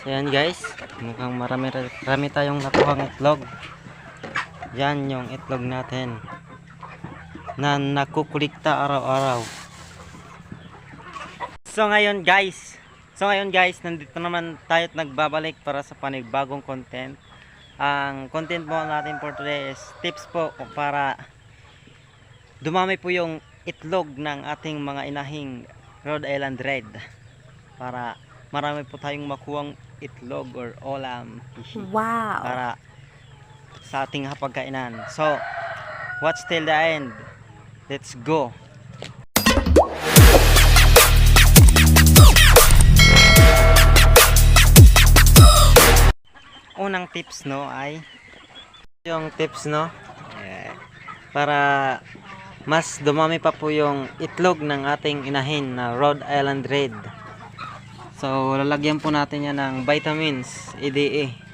So yan guys, mukhang marami tayong nakuhang itlog. Yan yung itlog natin na nakukulikta araw-araw. So ngayon guys, nandito naman tayo at nagbabalik para sa panibagong content. Ang content po natin for today is tips po para dumami po yung itlog ng ating mga inahing Rhode Island Red. Para marami po tayong makuhang itlog or ulam. Wow! Para sa ating hapagkainan. So, watch till the end. Let's go. Unang tips ay yung tips para mas dumami pa po yung itlog ng ating inahin na Rhode Island Red. So lalagyan po natin yan ng vitamins EDA.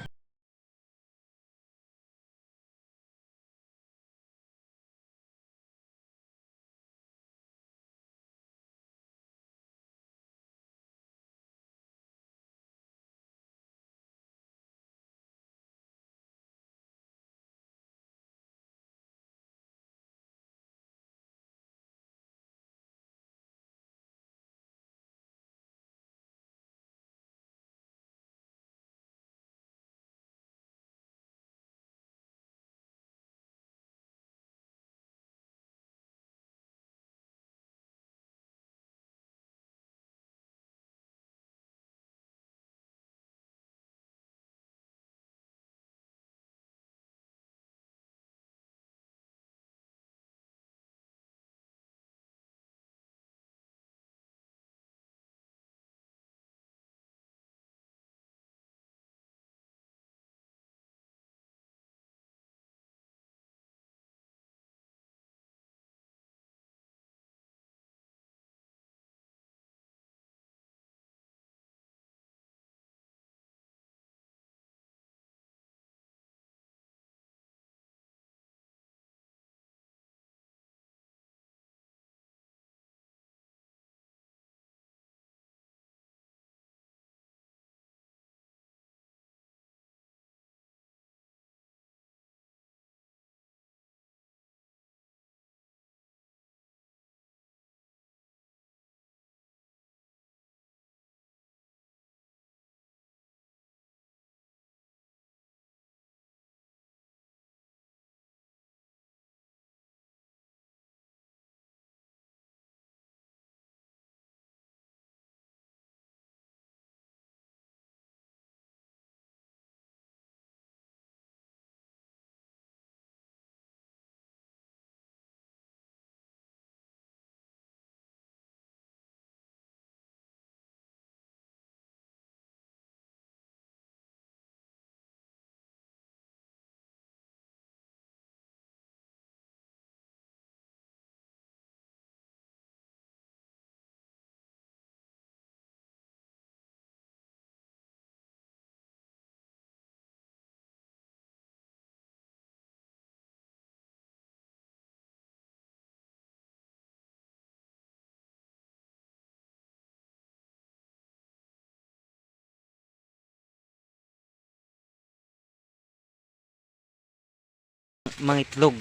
Mangitlog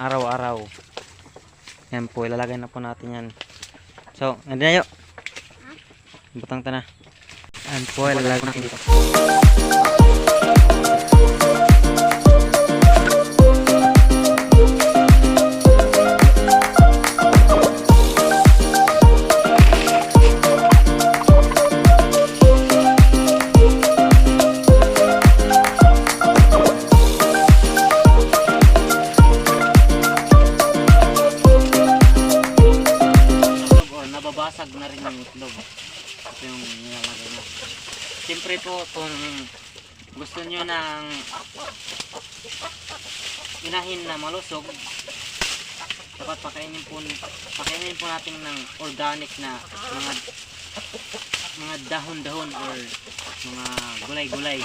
araw-araw. Yan po, ilalagay na po natin yan. So, nandiyan na yun. Butang ta na. Yan po, ilalagay natin dito. Nababasag na rin yung itlog. Ito yung nilalagay na. Siyempre po, kung gusto nyo ng inahin na malusog, dapat pakainin po natin ng organic na mga dahon-dahon or mga gulay-gulay.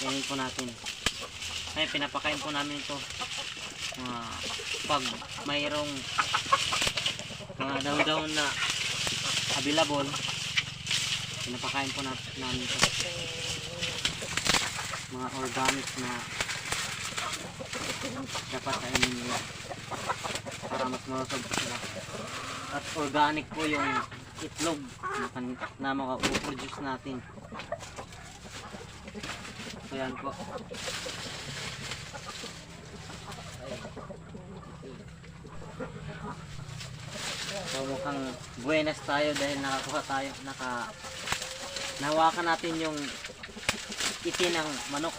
Kainin po natin. Ay, pinapakain po namin ito pag mayroong mga dahon-dahon na available, pinapakain po namin ito. mga organic na dapat kainin nila para mas malusog sila. At organic po yung itlog na maka-produce natin. So yan po. So mukhang buenas tayo dahil nakakuha tayo, nahawakan natin yung iti ng manok.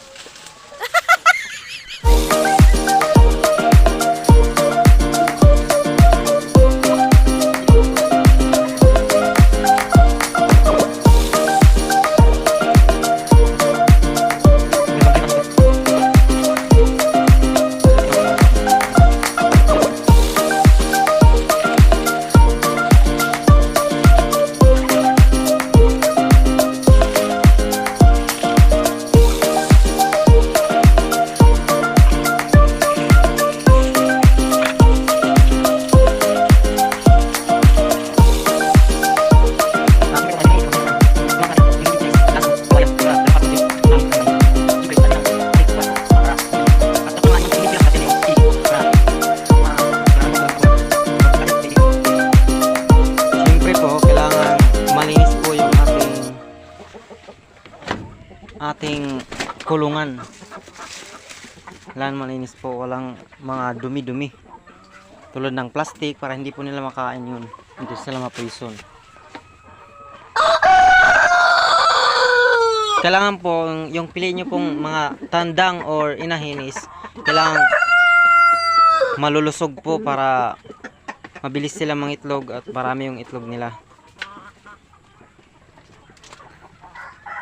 Ating kulungan. Kailangan malinis po, walang mga dumi-dumi tulad ng plastic para hindi po nila makain yun, hindi sila ma-poison. Kailangan po yung piliin nyo pong mga tandang or inahin is kailangan malulusog po para mabilis sila mangitlog at marami yung itlog nila.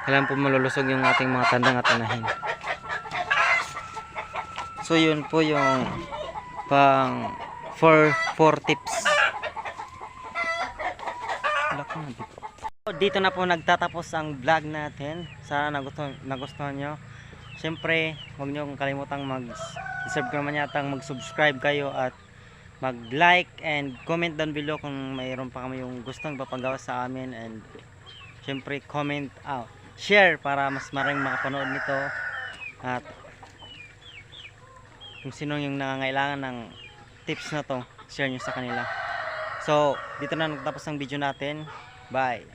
Kailangan po malulusog yung ating mga tandang at inahin. So yun po yung pang 4 tips. Dito na po nagtatapos ang vlog natin. Sana nagustuhan nyo. Siyempre huwag nyo kalimutang mag-deserve ko naman yata mag-subscribe kayo at mag-like and comment down below kung mayroon pa kami yung gustong papagawa sa amin. And siyempre comment out, share para mas maraming makapanood nito. At kung sino yung nangangailangan ng tips na to, share nyo sa kanila. So dito na nagtapos ang video natin. Bye.